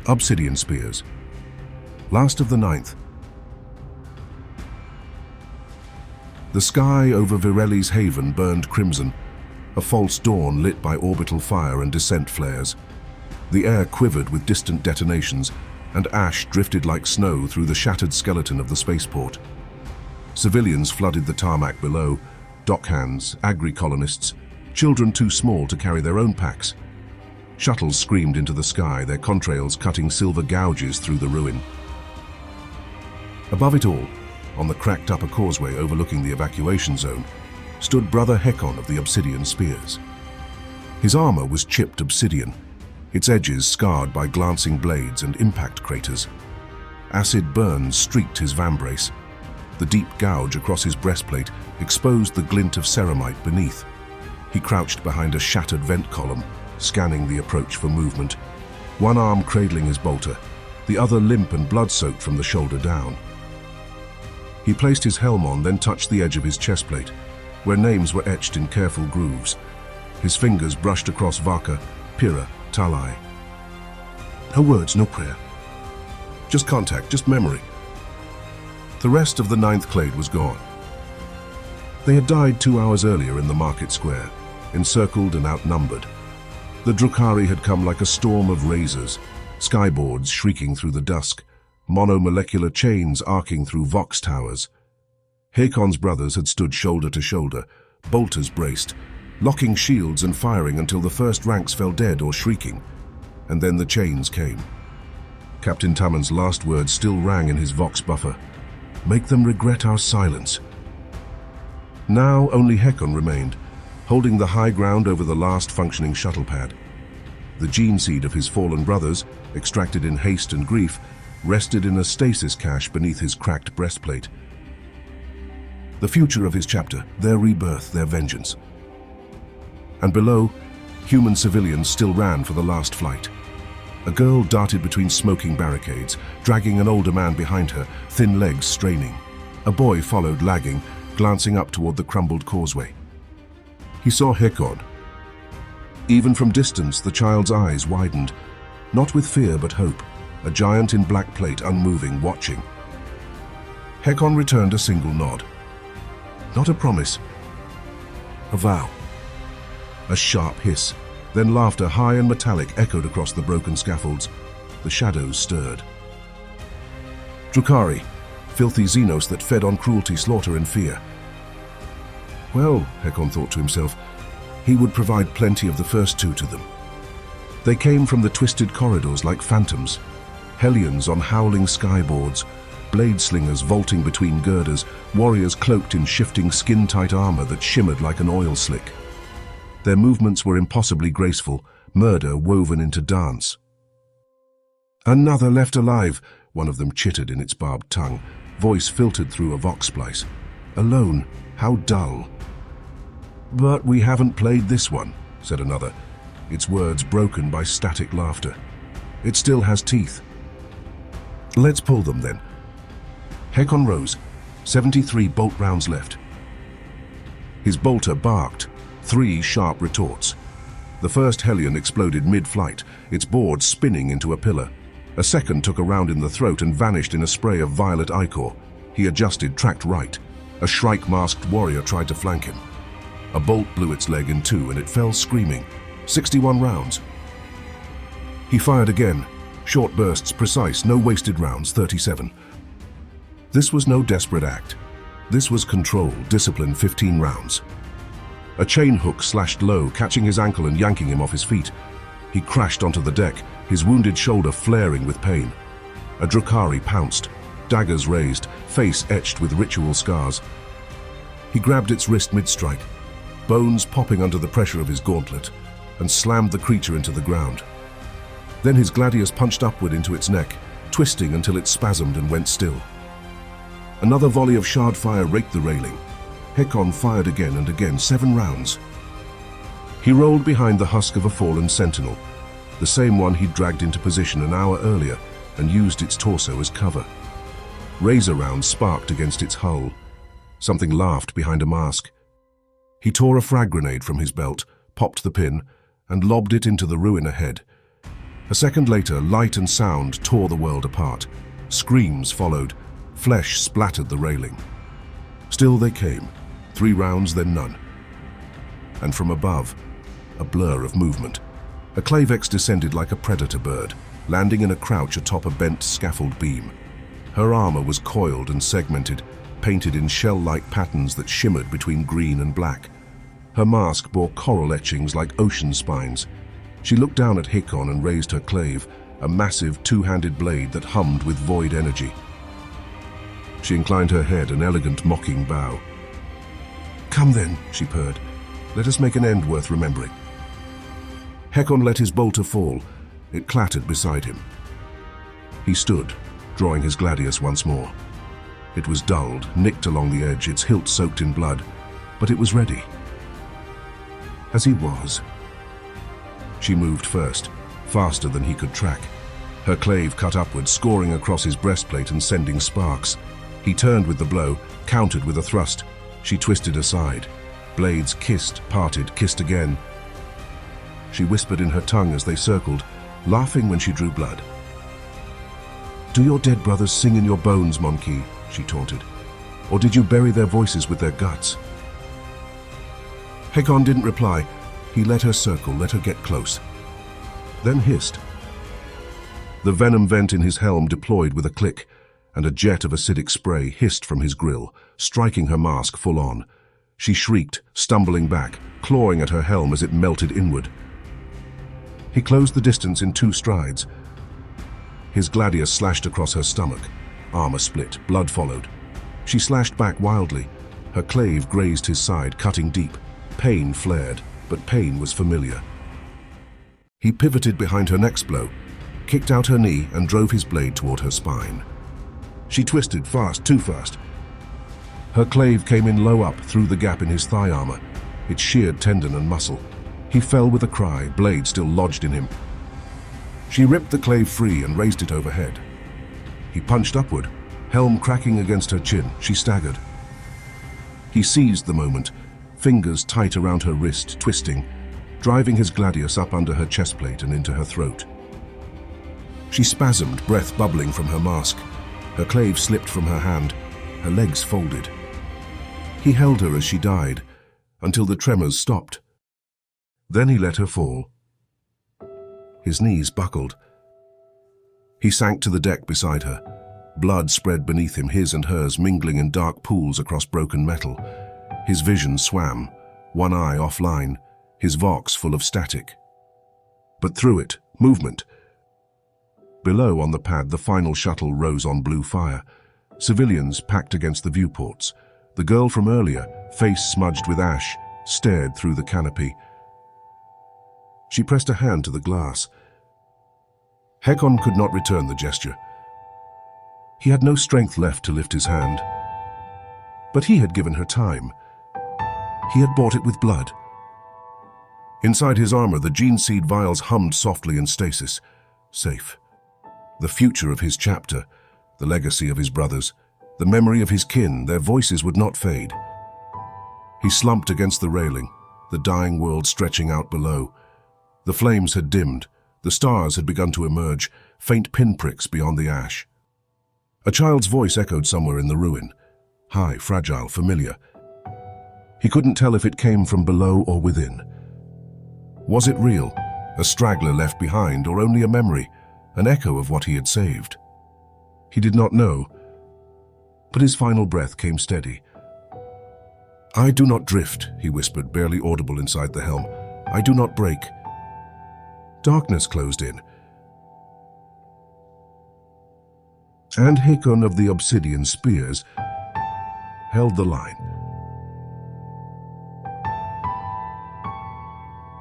Obsidian Spears. Last of the ninth. The sky over Virelli's haven burned crimson, a false dawn lit by orbital fire and descent flares. The air quivered with distant detonations, and ash drifted like snow through the shattered skeleton of the spaceport. Civilians flooded the tarmac below, dockhands, agri-colonists, children too small to carry their own packs. Shuttles screamed into the sky, their contrails cutting silver gouges through the ruin. Above it all, on the cracked upper causeway overlooking the evacuation zone, stood Brother Hekon of the Obsidian Spears. His armor was chipped obsidian, its edges scarred by glancing blades and impact craters. Acid burns streaked his vambrace. The deep gouge across his breastplate exposed the glint of ceramite beneath. He crouched behind a shattered vent column, scanning the approach for movement, one arm cradling his bolter, the other limp and blood-soaked from the shoulder down. He placed his helm on, then touched the edge of his chestplate, where names were etched in careful grooves. His fingers brushed across Vaka, Pira, Talai. No words, no prayer. Just contact, just memory. The rest of the ninth Clade was gone. They had died 2 hours earlier in the market square, encircled and outnumbered. The Drukhari had come like a storm of razors, skyboards shrieking through the dusk, monomolecular chains arcing through Vox towers. Hekon's brothers had stood shoulder to shoulder, bolters braced, locking shields and firing until the first ranks fell dead or shrieking. And then the chains came. Captain Tammon's last words still rang in his Vox buffer. Make them regret our silence. Now only Hekon remained, holding the high ground over the last functioning shuttle pad. The gene seed of his fallen brothers, extracted in haste and grief, rested in a stasis cache beneath his cracked breastplate. The future of his chapter, their rebirth, their vengeance. And below, human civilians still ran for the last flight. A girl darted between smoking barricades, dragging an older man behind her, thin legs straining. A boy followed, lagging, glancing up toward the crumbled causeway. He saw Hekon. Even from distance, the child's eyes widened, not with fear but hope, a giant in black plate unmoving, watching. Hekon returned a single nod. Not a promise, a vow. A sharp hiss, then laughter high and metallic echoed across the broken scaffolds. The shadows stirred. Drukhari, filthy Xenos that fed on cruelty, slaughter and fear. Well, Hekon thought to himself, he would provide plenty of the first two to them. They came from the twisted corridors like phantoms, hellions on howling skyboards, blade slingers vaulting between girders, warriors cloaked in shifting skin-tight armor that shimmered like an oil slick. Their movements were impossibly graceful, murder woven into dance. Another left alive, one of them chittered in its barbed tongue, voice filtered through a vox splice. Alone, how dull. But we haven't played this one, said another, its words broken by static laughter. It still has teeth. Let's pull them then. Hekon rose, 73 bolt rounds left. His bolter barked, 3 sharp retorts. The first Hellion exploded mid-flight, its board spinning into a pillar. A second took a round in the throat and vanished in a spray of violet ichor. He adjusted, tracked right. A Shrike-masked warrior tried to flank him. A bolt blew its leg in two and it fell screaming. 61 rounds. He fired again. Short bursts, precise, no wasted rounds, 37. This was no desperate act. This was control, discipline, 15 rounds. A chain hook slashed low, catching his ankle and yanking him off his feet. He crashed onto the deck, his wounded shoulder flaring with pain. A Drukhari pounced, daggers raised, face etched with ritual scars. He grabbed its wrist mid-strike, bones popping under the pressure of his gauntlet, and slammed the creature into the ground. Then his gladius punched upward into its neck, twisting until it spasmed and went still. Another volley of shard fire raked the railing. Hekon fired again and again, 7 rounds. He rolled behind the husk of a fallen sentinel, the same one he'd dragged into position an hour earlier, and used its torso as cover. Razor rounds sparked against its hull. Something laughed behind a mask. He tore a frag grenade from his belt, popped the pin, and lobbed it into the ruin ahead. A second later, light and sound tore the world apart. Screams followed. Flesh splattered the railing. Still they came. 3 rounds, then none. And from above, a blur of movement. A Clavex descended like a predator bird, landing in a crouch atop a bent scaffold beam. Her armor was coiled and segmented, painted in shell-like patterns that shimmered between green and black. Her mask bore coral etchings like ocean spines. She looked down at Hekon and raised her clave, a massive 2-handed blade that hummed with void energy. She inclined her head, an elegant, mocking bow. "Come then," she purred. "Let us make an end worth remembering." Hekon let his bolter fall. It clattered beside him. He stood, drawing his gladius once more. It was dulled, nicked along the edge, its hilt soaked in blood, but it was ready. As he was. She moved first, faster than he could track. Her clave cut upwards, scoring across his breastplate and sending sparks. He turned with the blow, countered with a thrust. She twisted aside. Blades kissed, parted, kissed again. She whispered in her tongue as they circled, laughing when she drew blood. "Do your dead brothers sing in your bones, Monkey?" she taunted. "Or did you bury their voices with their guts?" Hekon didn't reply. He let her circle, let her get close. Then hissed. The venom vent in his helm deployed with a click, and a jet of acidic spray hissed from his grill, striking her mask full on. She shrieked, stumbling back, clawing at her helm as it melted inward. He closed the distance in 2 strides. His gladius slashed across her stomach. Armor split, blood followed. She slashed back wildly. Her clave grazed his side, cutting deep. Pain flared, but pain was familiar. He pivoted behind her next blow, kicked out her knee and drove his blade toward her spine. She twisted fast, too fast. Her clave came in low up through the gap in his thigh armor. It sheared tendon and muscle. He fell with a cry, blade still lodged in him. She ripped the clave free and raised it overhead. He punched upward, helm cracking against her chin. She staggered. He seized the moment, fingers tight around her wrist, twisting, driving his gladius up under her chestplate and into her throat. She spasmed, breath bubbling from her mask. Her clave slipped from her hand, her legs folded. He held her as she died, until the tremors stopped. Then he let her fall. His knees buckled. He sank to the deck beside her. Blood spread beneath him, his and hers mingling in dark pools across broken metal. His vision swam, one eye offline, his vox full of static. But through it, movement. Below on the pad, the final shuttle rose on blue fire. Civilians packed against the viewports. The girl from earlier, face smudged with ash, stared through the canopy. She pressed a hand to the glass. Hekon could not return the gesture. He had no strength left to lift his hand. But he had given her time. He had bought it with blood. Inside his armor, the gene seed vials hummed softly in stasis. Safe. The future of his chapter, the legacy of his brothers, the memory of his kin, their voices would not fade. He slumped against the railing, the dying world stretching out below. The flames had dimmed, the stars had begun to emerge, faint pinpricks beyond the ash. A child's voice echoed somewhere in the ruin, high, fragile, familiar. He couldn't tell if it came from below or within. Was it real, a straggler left behind, or only a memory, an echo of what he had saved? He did not know, but his final breath came steady. "I do not drift," he whispered, barely audible inside the helm. "I do not break." Darkness closed in. And Hekon of the Obsidian Spears held the line.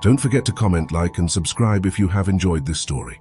Don't forget to comment, like, and subscribe if you have enjoyed this story.